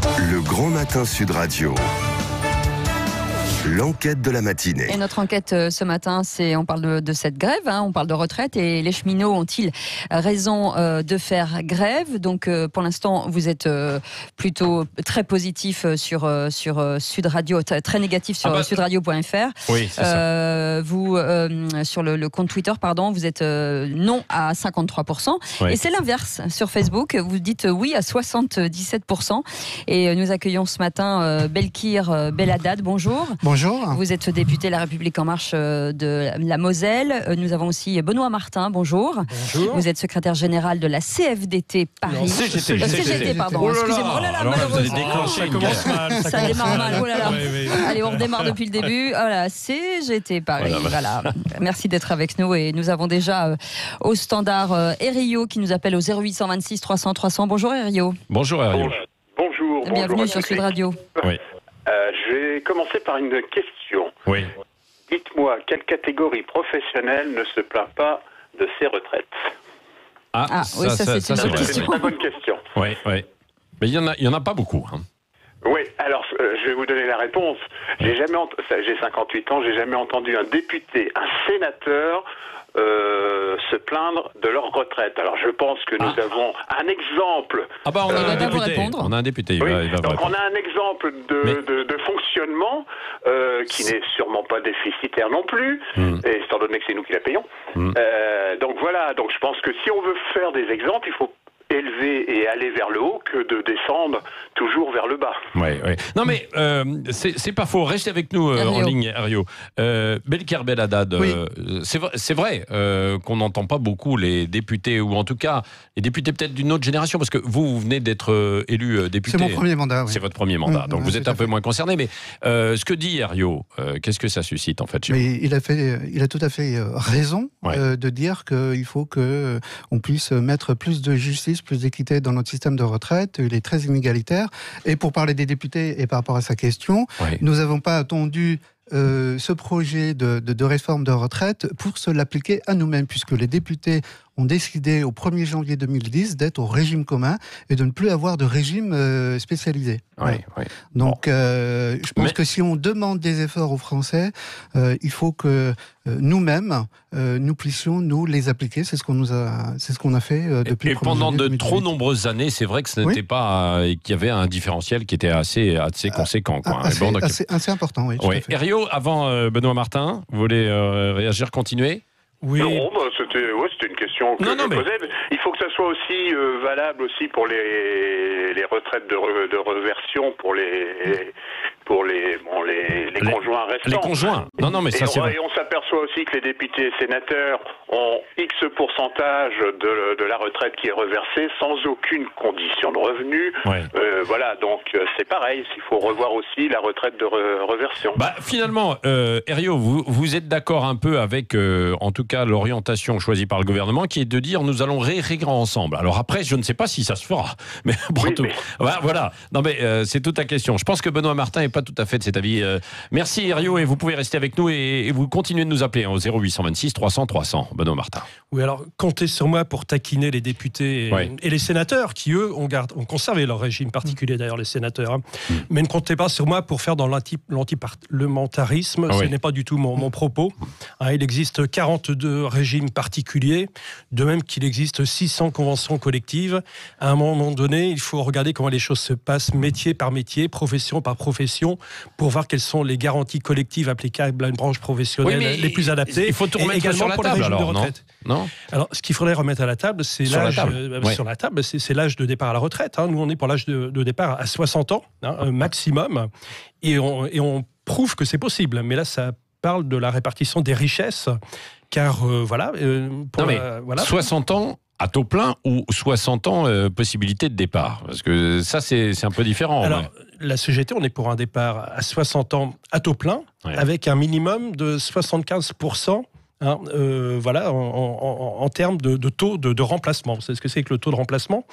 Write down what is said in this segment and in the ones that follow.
Le Grand Matin Sud Radio. L'enquête de la matinée. Et notre enquête ce matin, on parle de cette grève, on parle de retraite, et les cheminots ont-ils raison de faire grève? Donc pour l'instant, vous êtes plutôt très positif sur Sud Radio, très négatif sur sudradio.fr. Oui, c'est ça. Vous, sur le compte Twitter, vous êtes non à 53%. Oui. Et c'est l'inverse sur Facebook. Vous dites oui à 77%. Et nous accueillons ce matin Belkir Belhaddad. Bonjour. Bonjour. Vous êtes député La République En Marche de la Moselle. Nous avons aussi Benoît Martin. Bonjour. Bonjour. Vous êtes secrétaire général de la CFDT Paris. Non, CGT, pardon. Oh là là. Excusez-moi. Oh là là, Alors là, vous allez malheureusement. déclencher une guerre. Ça démarre mal. Oh là là. Oui. Allez, on redémarre depuis le début. Voilà, CGT Paris. Voilà. Merci d'être avec nous. Et nous avons déjà au standard Erio qui nous appelle au 0826 300 300. Bonjour Erio. Bonjour Ariel. Bonjour. Bienvenue sur Sud Radio. Oui. Je vais commencer par une question. Oui. Dites-moi, quelle catégorie professionnelle ne se plaint pas de ses retraites? Oui, ça, c'est une bonne vrai. C'est question. une très bonne question. Oui. Mais il y en a pas beaucoup. Oui, alors je vais vous donner la réponse. J'ai 58 ans, j'ai jamais entendu un député, un sénateur se plaindre de leur retraite. Alors je pense que nous avons un exemple. On a va un vous député. répondre. On a un député. Oui, Il va donc répondre. on a un exemple de fonctionnement qui n'est sûrement pas déficitaire non plus, et étant donné que c'est nous qui la payons. Donc voilà, donc je pense que si on veut faire des exemples, il faut élever et aller vers le haut que de descendre toujours vers le bas. Oui. Non mais c'est pas faux. Restez avec nous en ligne, Ario. Belkir Belhaddad, Oui. c'est vrai qu'on n'entend pas beaucoup les députés, ou en tout cas les députés peut-être d'une autre génération, parce que vous venez d'être élu député. C'est mon premier mandat. Oui. C'est votre premier mandat, donc vous êtes un peu moins concerné. Mais ce que dit Ario, qu'est-ce que ça suscite en fait chez vous? Mais il a tout à fait raison de dire qu'il faut qu'on puisse mettre plus de justice, plus d'équité dans notre système de retraite. Il est très inégalitaire. Et pour parler des députés et par rapport à sa question, nous n'avons pas attendu ce projet de réforme de retraite pour se l'appliquer à nous-mêmes, puisque les députés ont décidé au 1er janvier 2010 d'être au régime commun et de ne plus avoir de régime spécialisé. Oui. Donc, je pense que si on demande des efforts aux Français, il faut que nous-mêmes, nous puissions nous les appliquer. C'est ce qu'on a fait depuis. Et pendant de trop nombreuses années, c'est vrai que ce n'était pas, qu'il y avait un différentiel qui était assez conséquent, quoi. Assez important, oui. Oui. Erio, avant Benoît Martin, vous voulez réagir, continuer? Oui. Non, c'était une question que je posais. Il faut que ça soit aussi valable aussi pour les retraites de reversion pour les conjoints restants. Les conjoints. Non, mais ça c'est vrai. Et on s'aperçoit aussi que les députés et sénateurs ont X pourcentage de la retraite qui est reversée sans aucune condition de revenu. Voilà, donc c'est pareil. Il faut revoir aussi la retraite de reversion. Finalement, Erio, vous êtes d'accord un peu avec, en tout cas, l'orientation choisie par le gouvernement, qui est de dire nous allons réécrire ensemble. Alors après, je ne sais pas si ça se fera, mais voilà. Non, mais c'est toute la question. Je pense que Benoît Martin n'est pas tout à fait de cet avis. Merci Erio, et vous pouvez rester avec nous et vous continuez de nous appeler au 0826 300 300. Benoît Martin. Oui, alors comptez sur moi pour taquiner les députés et les sénateurs qui, eux, ont conservé leur régime particulier, d'ailleurs, les sénateurs. Mais ne comptez pas sur moi pour faire dans l'antiparlementarisme. Ce n'est pas du tout mon propos. Il existe 42 régimes particuliers, de même qu'il existe 600 conventions collectives. À un moment donné, il faut regarder comment les choses se passent métier par métier, profession par profession, pour voir quelles sont les garanties collectives applicables à une branche professionnelle les plus adaptées. Il faut tout remettre sur la table, alors, non? Alors, ce qu'il faudrait remettre à la table, c'est l'âge sur la table, c'est l'âge de départ à la retraite. Nous, on est pour l'âge de départ à 60 ans, maximum, et on prouve que c'est possible. Mais là, ça parle de la répartition des richesses, car 60 ans à taux plein ou 60 ans possibilité de départ? Parce que ça, c'est un peu différent. Alors, la CGT, on est pour un départ à 60 ans à taux plein, avec un minimum de 75%. En termes de taux de remplacement. Vous savez ce que c'est que le taux de remplacement?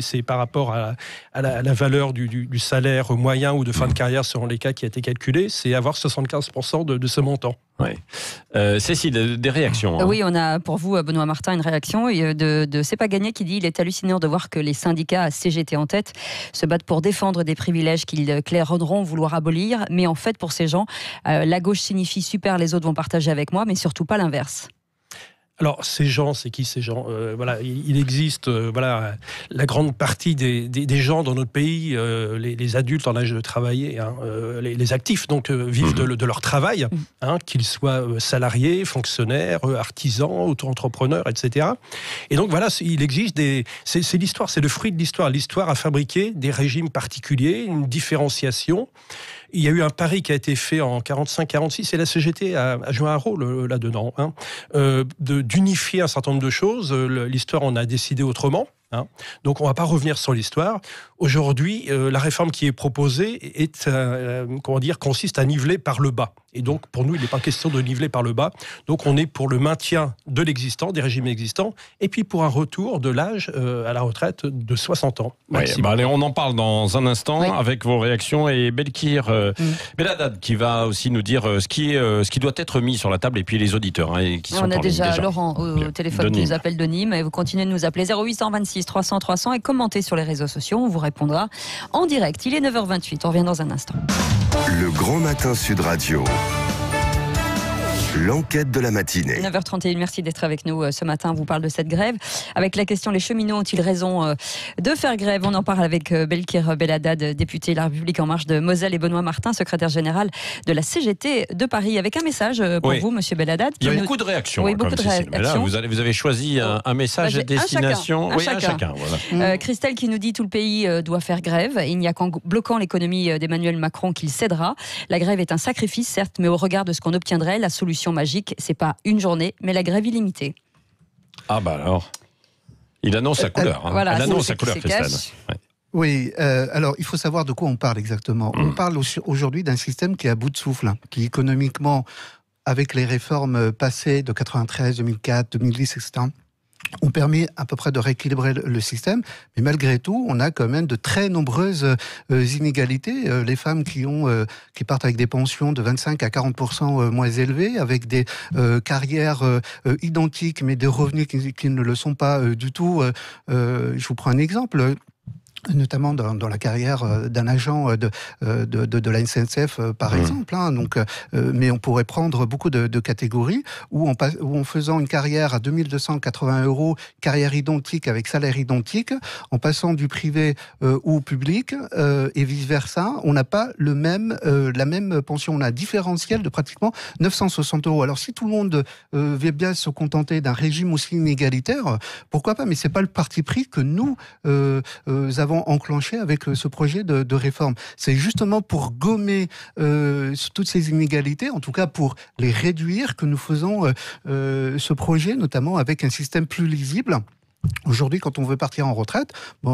C'est par rapport à la valeur du salaire moyen ou de fin de carrière selon les cas qui a été calculé, c'est avoir 75% de ce montant. Ouais. Cécile, des réactions. Oui, on a pour vous, Benoît Martin, une réaction de C'est pas gagné qui dit: il est hallucinant de voir que les syndicats, CGT en tête, se battent pour défendre des privilèges qu'ils claireront vouloir abolir. Mais en fait, pour ces gens, la gauche signifie super, les autres vont partager avec moi, mais surtout pas l'inverse. Alors, ces gens, c'est qui ces gens? Voilà, il existe la grande partie des gens dans notre pays, les adultes en âge de travailler, hein, les actifs, donc vivent de leur travail, hein, qu'ils soient salariés, fonctionnaires, artisans, auto-entrepreneurs, etc. Et donc voilà, il existe c'est l'histoire, c'est le fruit de l'histoire. L'histoire a fabriqué des régimes particuliers, une différenciation. Il y a eu un pari qui a été fait en 45-46 et la CGT a joué un rôle là-dedans, hein, d'unifier un certain nombre de choses. L'histoire en a décidé autrement. Hein. Donc on ne va pas revenir sur l'histoire. Aujourd'hui, la réforme qui est proposée consiste à niveler par le bas. Et donc pour nous, il n'est pas question de niveler par le bas. Donc on est pour le maintien de l'existant, des régimes existants, et puis pour un retour de l'âge à la retraite de 60 ans. Ouais, allez, on en parle dans un instant avec vos réactions et Belkir Belhaddad qui va aussi nous dire ce qui doit être mis sur la table, et puis les auditeurs qui sont en ligne. On a déjà Laurent au téléphone qui nous appelle de Nîmes, et vous continuez de nous appeler 0826 300 300 et commentez sur les réseaux sociaux, on vous répondra en direct. Il est 9h28, on revient dans un instant. Le Grand Matin Sud Radio. L'enquête de la matinée. 9h31, merci d'être avec nous ce matin. On vous parle de cette grève. Avec la question: les cheminots ont-ils raison de faire grève? On en parle avec Belkir Belhaddad, député La République En Marche de Moselle, et Benoît Martin, secrétaire général de la CGT de Paris. Avec un message pour vous, monsieur Belhaddad. Il y a beaucoup de réactions. Oui, beaucoup de réactions. Mais là, vous avez choisi un message à destination. Un chacun. Voilà. Christelle qui nous dit: tout le pays doit faire grève. Il n'y a qu'en bloquant l'économie d'Emmanuel Macron qu'il cédera. La grève est un sacrifice, certes, mais au regard de ce qu'on obtiendrait, la solution magique, c'est pas une journée, mais la grève illimitée. Ah bah alors, il annonce sa couleur. Voilà, il annonce sa couleur, Christelle. Ouais. Oui, alors il faut savoir de quoi on parle exactement. On parle aujourd'hui d'un système qui est à bout de souffle, hein, qui économiquement, avec les réformes passées de 93, 2004, 2010, etc., ont permis à peu près de rééquilibrer le système, mais malgré tout, on a quand même de très nombreuses inégalités. Les femmes qui partent avec des pensions de 25 à 40% moins élevées, avec des carrières identiques, mais des revenus qui ne le sont pas du tout. Je vous prends un exemple. Notamment dans la carrière d'un agent de la SNCF, par exemple. Hein, donc, mais on pourrait prendre beaucoup de catégories où en faisant une carrière à 2280 €, carrière identique avec salaire identique, en passant du privé au public et vice-versa, on n'a pas la même pension. On a un différentiel de pratiquement 960 €. Alors si tout le monde veut bien se contenter d'un régime aussi inégalitaire, pourquoi pas? Mais c'est pas le parti pris que nous avons enclenché avec ce projet de réforme. C'est justement pour gommer toutes ces inégalités, en tout cas pour les réduire, que nous faisons ce projet, notamment avec un système plus lisible. Aujourd'hui, quand on veut partir en retraite, on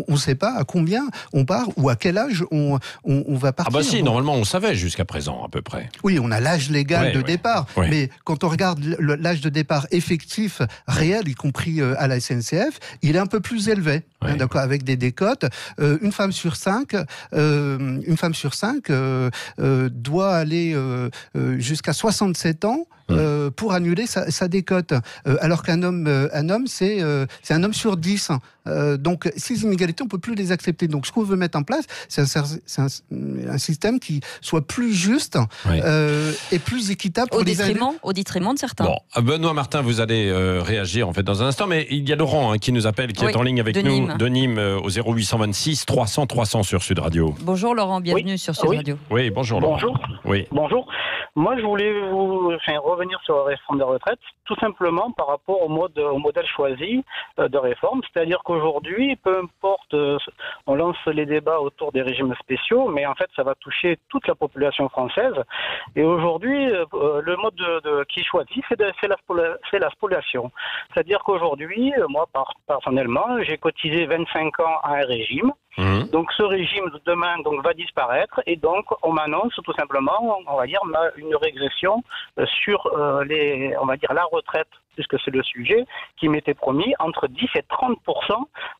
ne sait pas à combien on part ou à quel âge on va partir. Ah bah si, normalement on savait jusqu'à présent à peu près. Oui, on a l'âge légal de départ, mais quand on regarde l'âge de départ effectif, réel, y compris à la SNCF, il est un peu plus élevé, d'accord, avec des décotes. Une femme sur 5 doit aller jusqu'à 67 ans pour annuler sa décote, alors qu'un homme, c'est un homme sur 10. Donc, ces inégalités, on ne peut plus les accepter. Donc, ce qu'on veut mettre en place, c'est un système qui soit plus juste et plus équitable pour au détriment de certains. Bon, Benoît Martin, vous allez réagir en fait dans un instant, mais il y a Laurent qui nous appelle, qui est en ligne avec nous de Nîmes au 0826 300 300 sur Sud Radio. Bonjour Laurent, bienvenue sur Sud Radio. Oui, bonjour Laurent. Bonjour. Oui. Bonjour. Moi, je voulais revenir sur la réforme des retraites, tout simplement par rapport au modèle choisi de réforme. C'est-à-dire qu'aujourd'hui, peu importe, on lance les débats autour des régimes spéciaux, mais en fait, ça va toucher toute la population française. Et aujourd'hui, le mode qui est choisi, c'est la spoliation. C'est-à-dire qu'aujourd'hui, moi, personnellement, j'ai cotisé 25 ans à un régime. Donc ce régime demain va disparaître et donc on m'annonce tout simplement, on va dire, une régression sur la retraite puisque c'est le sujet, qui m'était promis entre 10 et 30%,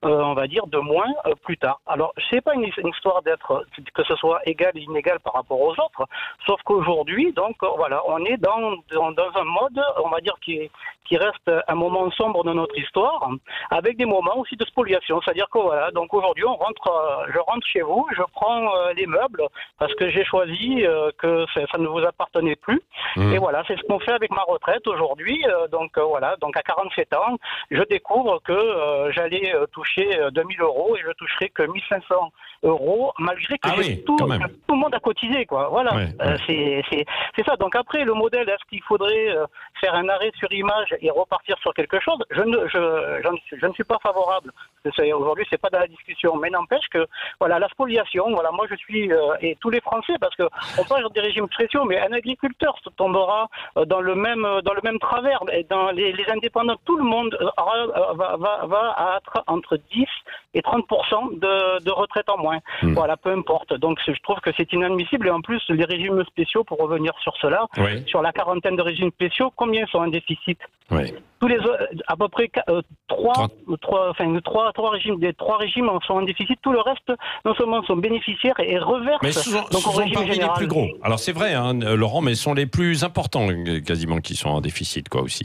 on va dire, de moins plus tard. Alors, c'est pas une histoire d'être, que ce soit égal et inégal par rapport aux autres, sauf qu'aujourd'hui, donc, voilà, on est dans un mode, on va dire, qui reste un moment sombre de notre histoire, avec des moments aussi de spoliation. C'est-à-dire que voilà, donc aujourd'hui, je rentre chez vous, je prends les meubles parce que j'ai choisi que ça ne vous appartenait plus. Et voilà, c'est ce qu'on fait avec ma retraite aujourd'hui. Donc voilà, donc à 47 ans, je découvre que j'allais toucher 2000 euros et je toucherai que 1500 euros, malgré que tout le monde a cotisé, quoi. Voilà, c'est ça. Donc après, le modèle, est-ce qu'il faudrait faire un arrêt sur image et repartir sur quelque chose? Je ne suis pas favorable. Aujourd'hui, c'est pas dans la discussion, mais n'empêche que voilà, la spoliation. Voilà, moi je suis et tous les Français, parce que on parle des régimes spéciaux, mais un agriculteur tombera dans le même travers. Et dans les indépendants, tout le monde va être entre 10 et 30% de retraite en moins. Voilà, peu importe. Donc je trouve que c'est inadmissible. Et en plus, les régimes spéciaux, pour revenir sur cela, sur la quarantaine de régimes spéciaux, combien sont en déficit? Tous les à peu près trois régimes, des trois régimes sont en déficit. Tout le reste, non seulement sont bénéficiaires et reversent. Mais ce sont parmi les plus gros. Alors c'est vrai, hein, Laurent, mais ce sont les plus importants quasiment qui sont en déficit, quoi, aussi.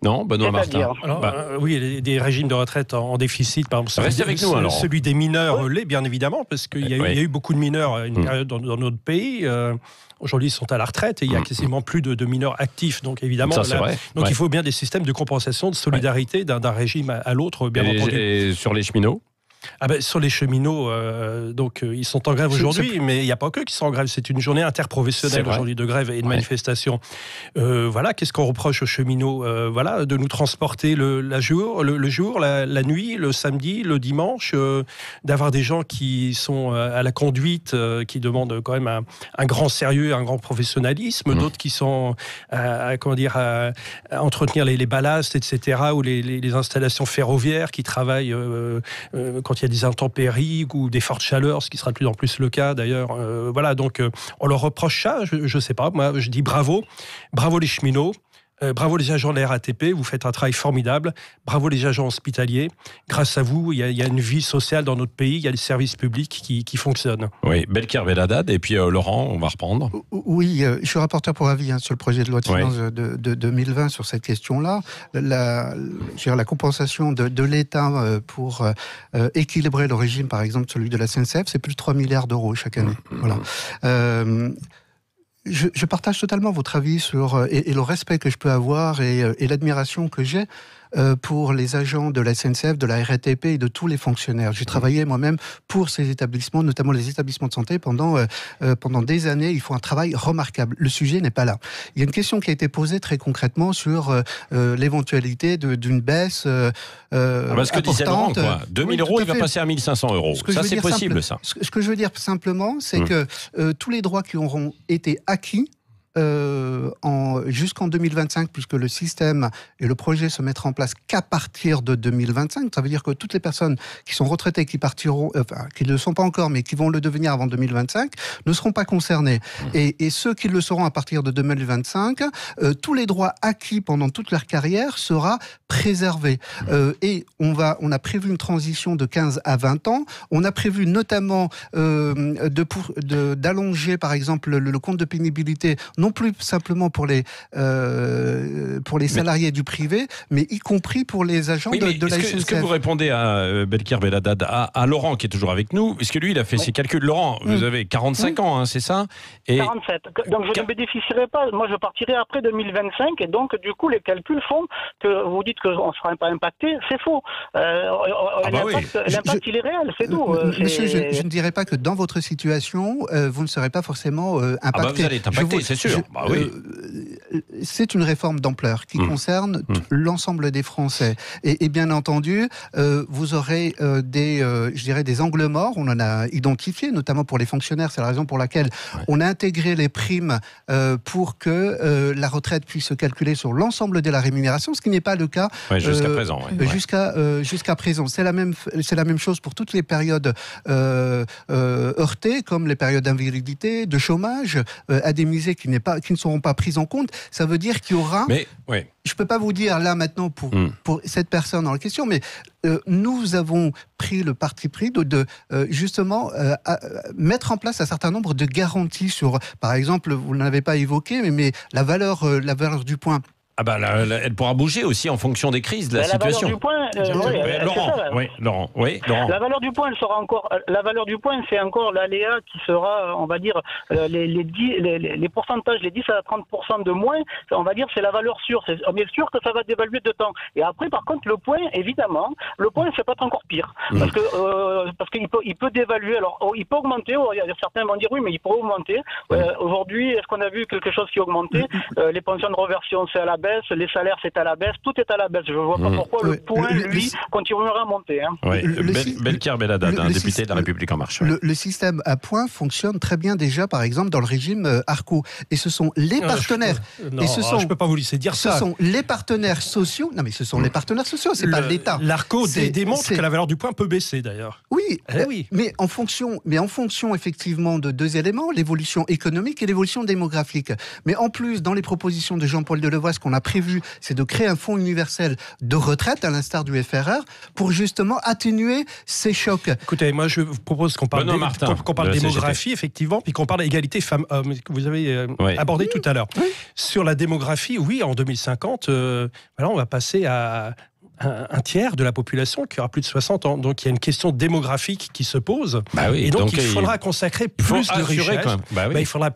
Non, Benoît Martin. Alors, oui, il y a des régimes de retraite en déficit. Par exemple, restez avec nous, alors. Celui des mineurs l'est, bien évidemment, parce qu'il y a eu beaucoup de mineurs à une période dans notre pays. Aujourd'hui, ils sont à la retraite et il y a quasiment plus de mineurs actifs. Donc, évidemment, il faut bien des systèmes de compensation, de solidarité d'un régime à l'autre, bien entendu. Et sur les cheminots ? Sur les cheminots, ils sont en grève aujourd'hui, mais il n'y a pas que qui sont en grève. C'est une journée interprofessionnelle aujourd'hui de grève et de manifestation. Voilà, qu'est-ce qu'on reproche aux cheminots? Voilà, de nous transporter le jour, la nuit, le samedi, le dimanche, d'avoir des gens qui sont à la conduite, qui demandent quand même un grand sérieux, un grand professionnalisme, d'autres qui sont à entretenir les ballasts, etc., ou les installations ferroviaires, qui travaillent quand il y a des intempéries ou des fortes chaleurs, ce qui sera de plus en plus le cas d'ailleurs. Voilà, donc on leur reproche ça, je ne sais pas, moi je dis bravo les cheminots, bravo les agents de la RATP, vous faites un travail formidable, bravo les agents hospitaliers, grâce à vous, il y a une vie sociale dans notre pays, il y a des services publics qui fonctionnent. Oui, Belkir Belhaddad, et puis Laurent, on va reprendre. Oui, je suis rapporteur pour avis sur le projet de loi de finances de 2020 sur cette question-là. La compensation de l'État pour équilibrer le régime, par exemple celui de la SNCF, c'est plus de 3 milliards d'euros chaque année. Voilà. Je partage totalement votre avis sur et le respect que je peux avoir et l'admiration que j'ai pour les agents de la SNCF, de la RATP et de tous les fonctionnaires. J'ai travaillé moi-même pour ces établissements, notamment les établissements de santé, pendant des années. Ils font un travail remarquable. Le sujet n'est pas là. Il y a une question qui a été posée très concrètement sur l'éventualité d'une baisse parce que disait Laurent, 2000 euros, il va passer à 1500 euros. Ça, c'est possible, ça. Ce que je veux dire simplement, c'est que tous les droits qui auront été acquis jusqu'en 2025, puisque le système et le projet se mettront en place qu'à partir de 2025. Ça veut dire que toutes les personnes qui sont retraitées, qui partiront, qui ne le sont pas encore, mais qui vont le devenir avant 2025, ne seront pas concernés. Et ceux qui le seront à partir de 2025, tous les droits acquis pendant toute leur carrière sera préservés. Et on a prévu une transition de 15 à 20 ans. On a prévu notamment d'allonger, par exemple, le compte de pénibilité, non plus simplement pour les salariés du privé, mais y compris pour les agents de la SNCF. Est-ce que vous répondez à Belkir Belhaddad, à Laurent qui est toujours avec nous? Est-ce que lui, il a fait ses calculs? Laurent, vous avez 45 ans, hein, c'est ça? 47. Donc je ne bénéficierai pas. Moi, je partirai après 2025. Et donc, du coup, les calculs font que vous dites qu'on ne sera pas impacté. C'est faux. L'impact, il est réel, c'est tout. Monsieur, je ne dirais pas que dans votre situation, vous ne serez pas forcément impacté. Vous allez être impacté, c'est sûr. C'est une réforme d'ampleur qui concerne l'ensemble des Français. Et bien entendu, vous aurez des angles morts. On en a identifié, notamment pour les fonctionnaires. C'est la raison pour laquelle on a intégré les primes pour que la retraite puisse se calculer sur l'ensemble de la rémunération, ce qui n'est pas le cas jusqu'à présent. Jusqu'à présent. C'est la même chose pour toutes les périodes heurtées, comme les périodes d'invalidité, de chômage, indemnisées qui ne seront pas prises en compte. ça veut dire qu'il y aura... Mais, ouais. Je ne peux pas vous dire là maintenant pour cette personne en question, mais nous avons pris le parti pris de justement mettre en place un certain nombre de garanties sur, par exemple, vous ne l'avez pas évoqué, mais la valeur du point. Ah bah elle pourra bouger aussi en fonction des crises, de la situation. Laurent. La valeur du point, elle sera encore. La valeur du point, c'est encore l'aléa qui sera, on va dire, les pourcentages, les 10 à 30% de moins. On va dire, c'est la valeur sûre. On est sûr que ça va dévaluer de temps. Et après, par contre, le point, évidemment, c'est pas encore pire, parce qu'il peut dévaluer. Alors, il peut augmenter. Certains vont dire oui, mais il peut augmenter. Aujourd'hui, est-ce qu'on a vu quelque chose qui augmentait? Les pensions de reversion, c'est à la baisse. Les salaires, c'est à la baisse, tout est à la baisse. Je ne vois pas pourquoi le point, lui, continuera à monter. Belkir Belhaddad, député de la République En Marche. Le système à points fonctionne très bien déjà, par exemple, dans le régime ARCO. Et ce sont les partenaires. Je ne peux pas vous laisser dire ça. Ce sont les partenaires sociaux. Non, mais ce sont les partenaires sociaux, c'est pas l'État. L'ARCO démontre que la valeur du point peut baisser, d'ailleurs. Oui, mais en fonction, effectivement, de deux éléments, l'évolution économique et l'évolution démographique. Mais en plus, dans les propositions de Jean-Paul Delevoye, ce qu'on a prévu, c'est de créer un fonds universel de retraite, à l'instar du FRR, pour justement atténuer ces chocs. Écoutez, moi je vous propose qu'on parle, démographie, effectivement, puis qu'on parle d'égalité femmes-hommes, que vous avez abordé tout à l'heure. Oui. Sur la démographie, oui, en 2050, on va passer à un tiers de la population qui aura plus de 60 ans. Donc il y a une question démographique qui se pose. Et donc il faudra consacrer plus de richesses. Il faudra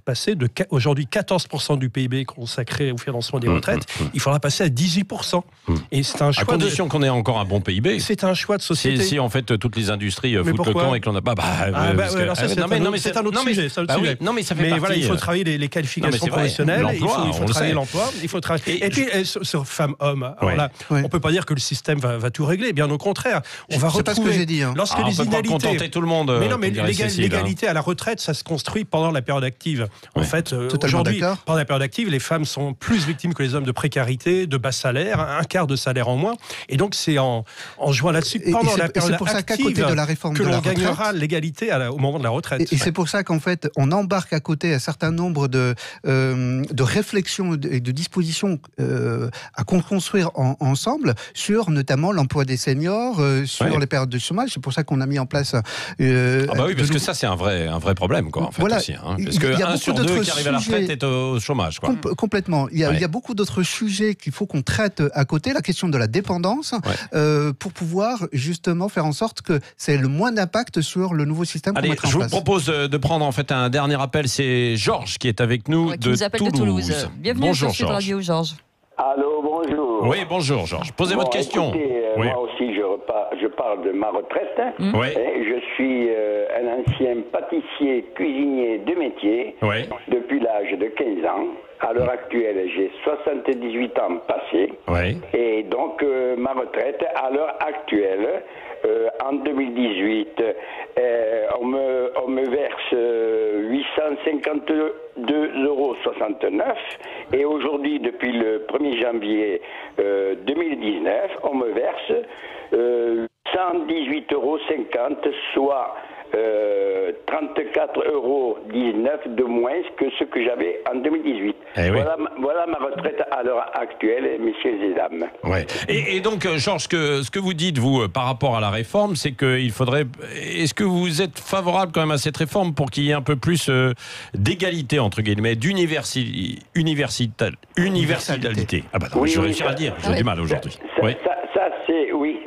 passer de aujourd'hui 14% du PIB consacré au financement des retraites. Il faudra passer à 18%. Et c'est un choix. À condition qu'on ait encore un bon PIB. C'est un choix de société. Si en fait toutes les industries foutent le camp et que l'on n'a pas. C'est un autre sujet. Non mais ça fait partie. Il faut travailler les qualifications professionnelles. Il faut travailler l'emploi. Et puis sur femmes-hommes. On ne peut pas dire que le système va tout régler, bien au contraire. On va retrouver. C'est pas ce que j'ai dit. Lorsque les inégalités. On peut pas contenter tout le monde. Mais non, mais l'égalité à la retraite, ça se construit pendant la période active. En fait, aujourd'hui, pendant la période active, les femmes sont plus victimes que les hommes de précarité, de bas salaire, un quart de salaire en moins. Et donc, c'est en jouant là-dessus pendant la période active de la réforme que l'on gagnera l'égalité au moment de la retraite. Et c'est pour ça qu'en fait, on embarque à côté un certain nombre de réflexions et de dispositions à construire ensemble sur notamment l'emploi des seniors, sur les périodes de chômage. C'est pour ça qu'on a mis en place. Parce que ça c'est un vrai problème quoi. En fait, aussi, parce que 1 sur 2 qui arrive à la retraite est au chômage. Quoi. Complètement. Il y a beaucoup d'autres sujets qu'il faut qu'on traite à côté. La question de la dépendance pour pouvoir justement faire en sorte que c'est le moins d'impact sur le nouveau système qu'on mettra en place. Je vous propose de prendre en fait un dernier appel. C'est Georges qui est avec nous qui nous appelle de Toulouse. Bienvenue sur Sud Radio, Georges. Allô, bonjour. Oui, bonjour Georges. Posez votre question. Écoutez, moi aussi, je parle de ma retraite. Je suis un ancien pâtissier, cuisinier de métier depuis l'âge de 15 ans. À l'heure actuelle, j'ai 78 ans passés. Et donc, ma retraite, à l'heure actuelle, en 2018, on me verse 852,69 € et aujourd'hui, depuis le 1er janvier 2019, on me verse 118,50 €, soit 34,19 € de moins que ce que j'avais en 2018. Voilà ma retraite à l'heure actuelle, messieurs et dames. Et donc, Georges, ce que vous dites, vous, par rapport à la réforme, c'est qu'il faudrait... Est-ce que vous êtes favorable quand même à cette réforme pour qu'il y ait un peu plus d'égalité, entre guillemets, d'universalité Ah bah non, je vais réussir à le dire, j'ai du mal aujourd'hui. Ça c'est... Oui,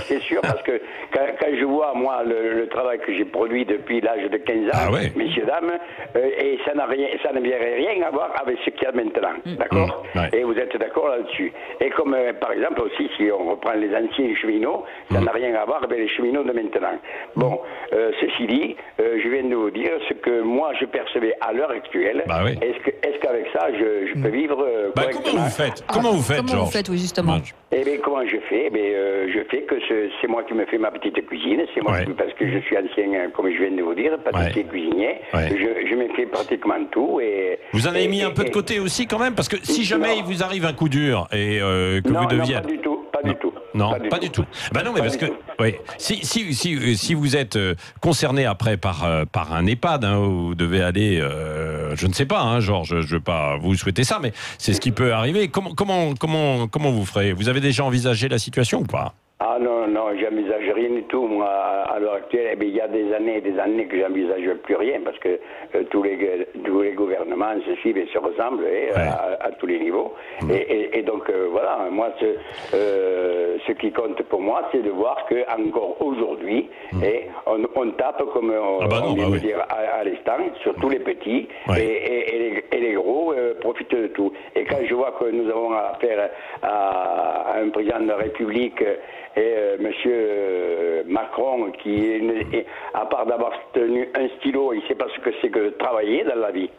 c'est sûr, parce que quand je vois, moi, le travail que j'ai produit depuis l'âge de 15 ans, messieurs, dames, et ça n'avait rien à voir avec ce qu'il y a maintenant, d'accord Et vous êtes d'accord là-dessus. Et comme, par exemple, aussi, si on reprend les anciens cheminots, ça n'a rien à voir avec les cheminots de maintenant. Bon, ceci dit, je viens de vous dire ce que moi, je percevais à l'heure actuelle. Est-ce qu'avec ça, je peux vivre correctement? Comment vous faites, Georges? Comment vous faites, oui, justement. Eh bien, comment je fais? Je fais que c'est moi qui me fais ma petite cuisine, c'est moi parce que je suis ancien, comme je viens de vous dire, pâtissier cuisinier, je me fais pratiquement tout. Et, vous en avez mis un peu de côté aussi quand même, parce que si jamais il vous arrive un coup dur et que vous deviez... Non, pas du tout. Non, pas du tout. Ben non, mais parce que oui, si vous êtes concerné après par un EHPAD, hein, où vous devez aller, je ne sais pas, hein, Georges, je veux pas vous souhaiter ça, mais c'est ce qui peut arriver. Comment vous ferez? Vous avez déjà envisagé la situation ou pas? Ah non, j'envisage rien du tout. Moi, à l'heure actuelle, il y a des années et des années que j'envisage plus rien parce que tous les gouvernements se suivent et se ressemblent à tous les niveaux. Et donc, voilà, moi, ce qui compte pour moi, c'est de voir qu'encore aujourd'hui, on tape, comme on vient de dire à l'instant, sur tous les petits et les gros profitent de tout. Et quand je vois que nous avons affaire à un président de la République et Monsieur Macron qui, à part d'avoir tenu un stylo, il ne sait pas ce que c'est que travailler dans la vie.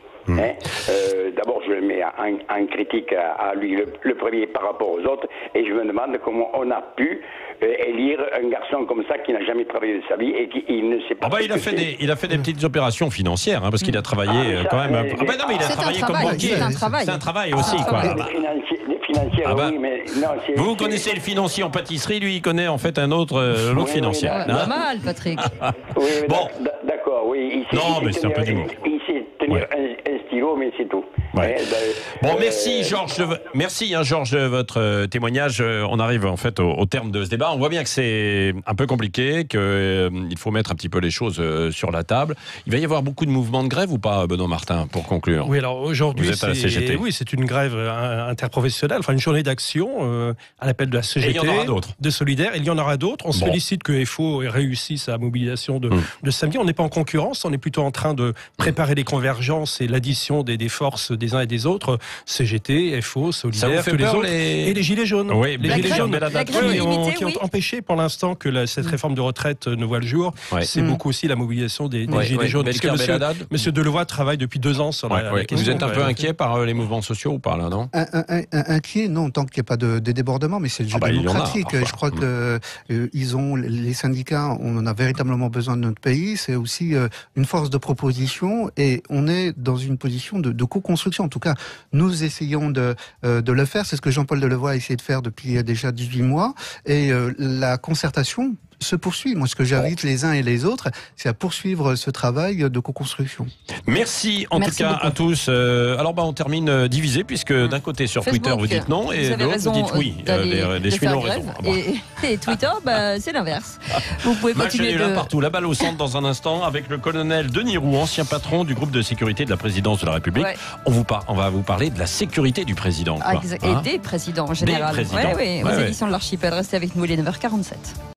D'abord, je le mets en critique à lui, le premier par rapport aux autres, et je me demande comment on a pu élire un garçon comme ça qui n'a jamais travaillé de sa vie et qui ne sait pas. Il a fait des petites opérations financières, hein, parce qu'il a travaillé quand même. Non, mais il a travaillé comme banquier. C'est un travail aussi, quoi. Les financiers, oui, mais non. Vous connaissez le financier en pâtisserie, lui, il connaît en fait un autre financier. Pas mal, Patrick. Oui, bon, d'accord, oui. Non, mais c'est un peu du mot. Il sait tenir un stylo, mais c'est tout. Bon, merci Georges. Merci Georges de votre témoignage. On arrive en fait au terme de ce débat. On voit bien que c'est un peu compliqué, qu'il faut mettre un petit peu les choses sur la table. Il va y avoir beaucoup de mouvements de grève ou pas, Benoît Martin, pour conclure? Oui, alors aujourd'hui, c'est une grève interprofessionnelle, enfin une journée d'action à l'appel de la CGT, il y en aura d'autres. De Solidaire. Il y en aura d'autres. On se félicite que FO ait réussi sa mobilisation de samedi. On n'est pas en concurrence, on est plutôt en train de préparer les convergences et l'addition des forces des uns et des autres, CGT, FO, Solidaire, tous les autres, et les Gilets jaunes. Oui, les Gilets jaunes qui ont empêché pour l'instant que cette réforme de retraite ne voit le jour. C'est beaucoup aussi la mobilisation des Gilets jaunes. Parce que monsieur Delevoye travaille depuis 2 ans sur la question. Vous êtes un peu inquiet par les mouvements sociaux ou pas, là, non? Inquiet, non, tant qu'il n'y a pas de débordement, mais c'est le jeu démocratique. Je crois que les syndicats, on en a véritablement besoin de notre pays. C'est aussi une force de proposition et on est dans une position de co-construction. En tout cas, nous essayons de le faire. C'est ce que Jean-Paul Delevoye a essayé de faire depuis déjà 18 mois. Et la concertation se poursuit. Moi, ce que j'invite les uns et les autres, c'est à poursuivre ce travail de co-construction. Merci en tout cas à tous. Alors, on termine divisé, puisque d'un côté sur Facebook, Twitter, vous dites non, et de l'autre, vous dites oui. Les cheminots ont raison. Et Twitter, c'est l'inverse. Vous pouvez continuer là partout. La balle au centre dans un instant avec le colonel Denis Roux, ancien patron du groupe de sécurité de la présidence de la République. On va vous parler de la sécurité du président. Et des présidents en général. Aux éditions de l'Archipel. Restez avec nous, il est 9h47.